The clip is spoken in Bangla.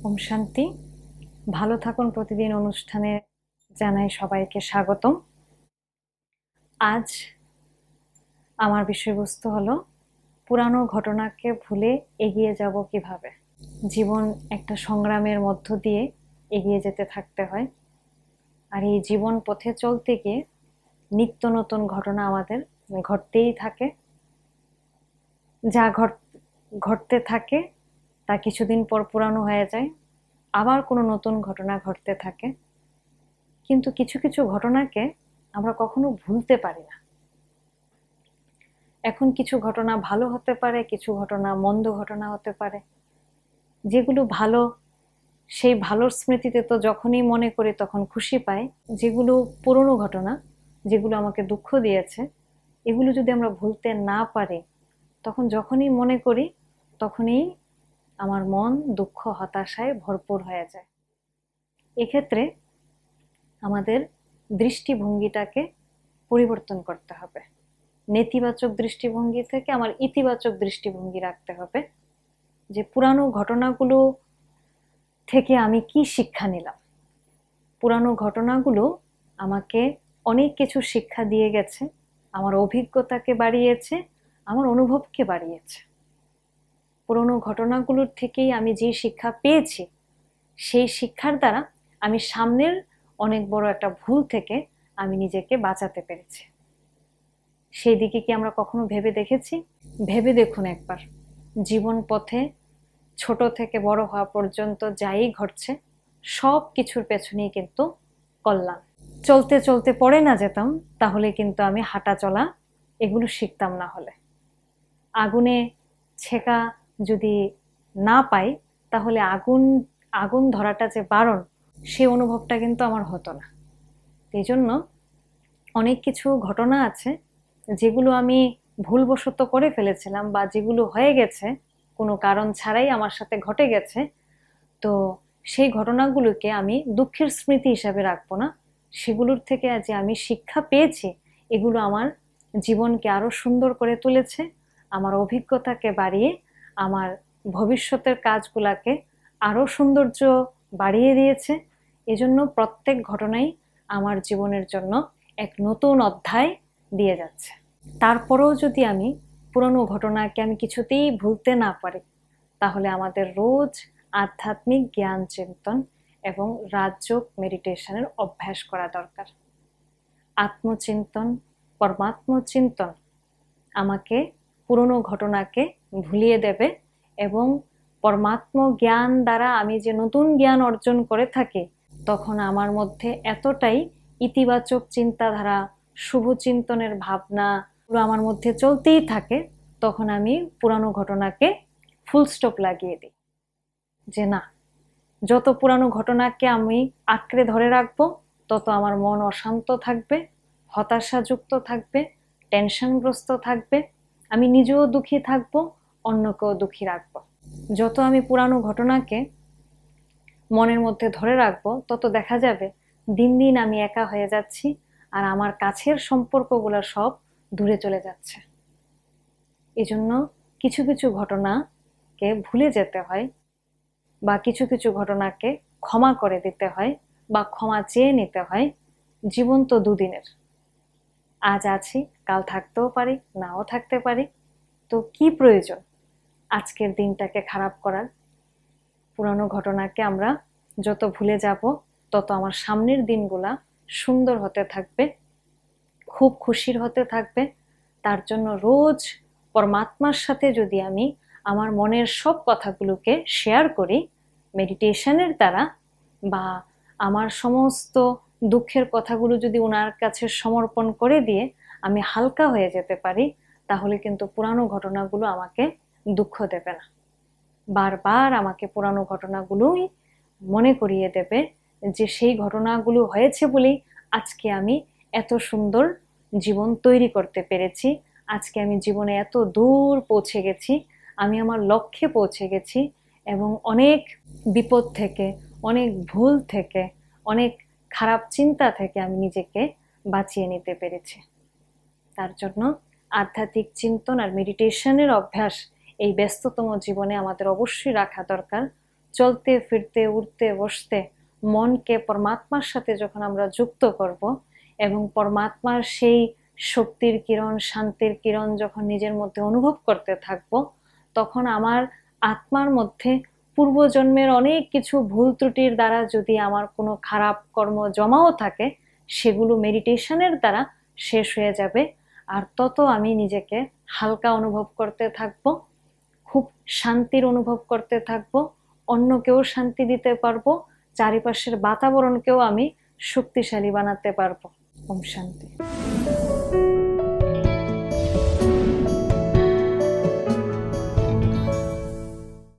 ওম শান্তি। ভালো থাকুন প্রতিদিন অনুষ্ঠানে জানাই সবাইকে স্বাগতম। আজ আমার বিষয়বস্তু হলো পুরানো ঘটনাকে ভুলে এগিয়ে যাব কিভাবে। জীবন একটা সংগ্রামের মধ্য দিয়ে এগিয়ে যেতে থাকতে হয়, আর এই জীবন পথে চলতে গিয়ে নিত্য নতুন ঘটনা আমাদের ঘটতেই থাকে। যা ঘটতে থাকে তা কিছুদিন পর পুরানো হয়ে যায়, আবার কোনো নতুন ঘটনা ঘটতে থাকে। কিন্তু কিছু কিছু ঘটনাকে আমরা কখনো ভুলতে পারি না। এখন কিছু ঘটনা ভালো হতে পারে, কিছু ঘটনা মন্দ ঘটনা হতে পারে। যেগুলো ভালো, সেই ভালোর স্মৃতিতে তো যখনই মনে করি তখন খুশি পাই। যেগুলো পুরনো ঘটনা, যেগুলো আমাকে দুঃখ দিয়েছে, এগুলো যদি আমরা ভুলতে না পারি, তখন যখনই মনে করি তখনই আমার মন দুঃখ হতাশায় ভরপুর হয়ে যায়। এক্ষেত্রে আমাদের দৃষ্টিভঙ্গিটাকে পরিবর্তন করতে হবে। নেতিবাচক দৃষ্টিভঙ্গি থেকে আমার ইতিবাচক দৃষ্টিভঙ্গি রাখতে হবে, যে পুরানো ঘটনাগুলো থেকে আমি কি শিক্ষা নিলাম। পুরানো ঘটনাগুলো আমাকে অনেক কিছু শিক্ষা দিয়ে গেছে, আমার অভিজ্ঞতাকে বাড়িয়েছে, আমার অনুভবকে বাড়িয়েছে। পুরনো ঘটনাগুলোর থেকেই আমি যে শিক্ষা পেয়েছি, সেই শিক্ষার দ্বারা আমি সামনের অনেক বড় একটা ভুল থেকে আমি নিজেকে বাঁচাতে পেরেছি। সেই দিকে কি আমরা কখনো ভেবে দেখেছি? ভেবে দেখুন একবার, জীবন পথে ছোট থেকে বড় হওয়া পর্যন্ত যাই ঘটছে, সব কিছুর পেছনেই কিন্তু কল্যাণ। চলতে চলতে পড়ে না যেতাম, তাহলে কিন্তু আমি হাঁটা চলা এগুলো শিখতাম না। হলে আগুনে ছেকা যদি না পাই, তাহলে আগুন ধরাটা যে বারণ, সে অনুভবটা কিন্তু আমার হতো না। এই জন্য অনেক কিছু ঘটনা আছে যেগুলো আমি ভুলবশত করে ফেলেছিলাম, বা যেগুলো হয়ে গেছে কোনো কারণ ছাড়াই আমার সাথে ঘটে গেছে। তো সেই ঘটনাগুলোকে আমি দুঃখের স্মৃতি হিসাবে রাখবো না, সেগুলোর থেকে যে আমি শিক্ষা পেয়েছি, এগুলো আমার জীবনকে আরো সুন্দর করে তুলেছে, আমার অভিজ্ঞতাকে বাড়িয়ে আমার ভবিষ্যতের কাজগুলাকে আরো সৌন্দর্য বাড়িয়ে দিয়েছে। এজন্য প্রত্যেক ঘটনাই আমার জীবনের জন্য এক নতুন অধ্যায় দিয়ে যাচ্ছে। তারপরেও যদি আমি পুরনো ঘটনাকে আমি কিছুতেই ভুলতে না পারি, তাহলে আমাদের রোজ আধ্যাত্মিক জ্ঞান চিন্তন এবং রাজযোগ মেডিটেশনের অভ্যাস করা দরকার। আত্মচিন্তন, পরমাত্ম চিন্তন আমাকে পুরনো ঘটনাকে ভুলিয়ে দেবে, এবং পরমাত্ম জ্ঞান দ্বারা আমি যে নতুন জ্ঞান অর্জন করে থাকি, তখন আমার মধ্যে এতটাই ইতিবাচক চিন্তাধারা, শুভ চিন্তনের ভাবনা আমার মধ্যে চলতেই থাকে, তখন আমি পুরানো ঘটনাকে ফুল স্টপ লাগিয়ে দিই। যে না, যত পুরানো ঘটনাকে আমি আঁকড়ে ধরে রাখবো, তত আমার মন অশান্ত থাকবে, হতাশাযুক্ত থাকবে, টেনশনগ্রস্ত থাকবে, আমি নিজেও দুঃখী থাকবো, অন্যকেও দুঃখী রাখবো। যত আমি পুরানো ঘটনাকে মনের মধ্যে ধরে রাখবো, তত দেখা যাবে দিন দিন আমি একা হয়ে যাচ্ছি, আর আমার কাছের সম্পর্কগুলো সব দূরে চলে যাচ্ছে। এজন্য কিছু কিছু ঘটনাকে ভুলে যেতে হয়, বা কিছু কিছু ঘটনাকে ক্ষমা করে দিতে হয়, বা ক্ষমা চেয়ে নিতে হয়। জীবন তো দুদিনের, আজ আছি, কাল থাকতেও পারি, নাও থাকতে পারি। তো কি প্রয়োজন আজকের দিনটাকে খারাপ করার? পুরানো ঘটনাকে আমরা যত ভুলে যাব, তত আমার সামনের দিনগুলা সুন্দর হতে থাকবে, খুব খুশির হতে থাকবে। তার জন্য রোজ পরমাত্মার সাথে যদি আমি আমার মনের সব কথাগুলোকে শেয়ার করি মেডিটেশনের দ্বারা, বা আমার সমস্ত দুঃখের কথাগুলো যদি ওনার কাছে সমর্পণ করে দিয়ে আমি হালকা হয়ে যেতে পারি, তাহলে কিন্তু পুরানো ঘটনাগুলো আমাকে দুঃখ দেবে না। বারবার আমাকে পুরানো ঘটনাগুলোই মনে করিয়ে দেবে যে সেই ঘটনাগুলো হয়েছে বলেই আজকে আমি এত সুন্দর জীবন তৈরি করতে পেরেছি, আজকে আমি জীবনে এত দূর পৌঁছে গেছি, আমি আমার লক্ষ্যে পৌঁছে গেছি, এবং অনেক বিপদ থেকে, অনেক ভুল থেকে, অনেক খারাপ চিন্তা থেকে আমি নিজেকে বাঁচিয়ে নিতে পেরেছি। তার জন্য আধ্যাত্মিক চিন্তন আর মেডিটেশনের অভ্যাস এই ব্যস্ততম জীবনে আমাদের অবশ্যই রাখা দরকার। চলতে ফিরতে উঠতে বসতে মনকে পরমাত্মার সাথে যখন আমরা যুক্ত করব এবং পরমাত্মার সেই শক্তির কিরণ শান্তির কিরণ যখন নিজের মধ্যে অনুভব করতে থাকব, তখন আমার আত্মার মধ্যে পূর্বজন্মের অনেক কিছু ভুল ত্রুটির দ্বারা যদি আমার কোনো খারাপ কর্ম জমাও থাকে, সেগুলো মেডিটেশনের দ্বারা শেষ হয়ে যাবে। আর তত আমি নিজেকে হালকা অনুভব করতে থাকবো, খুব শান্তির অনুভব করতে থাকবো, অন্যকেও শান্তি দিতে পারবো, চারিপাশের বাতাবরণকেও আমি শক্তিশালী বানাতে পারবো। ওম শান্তি।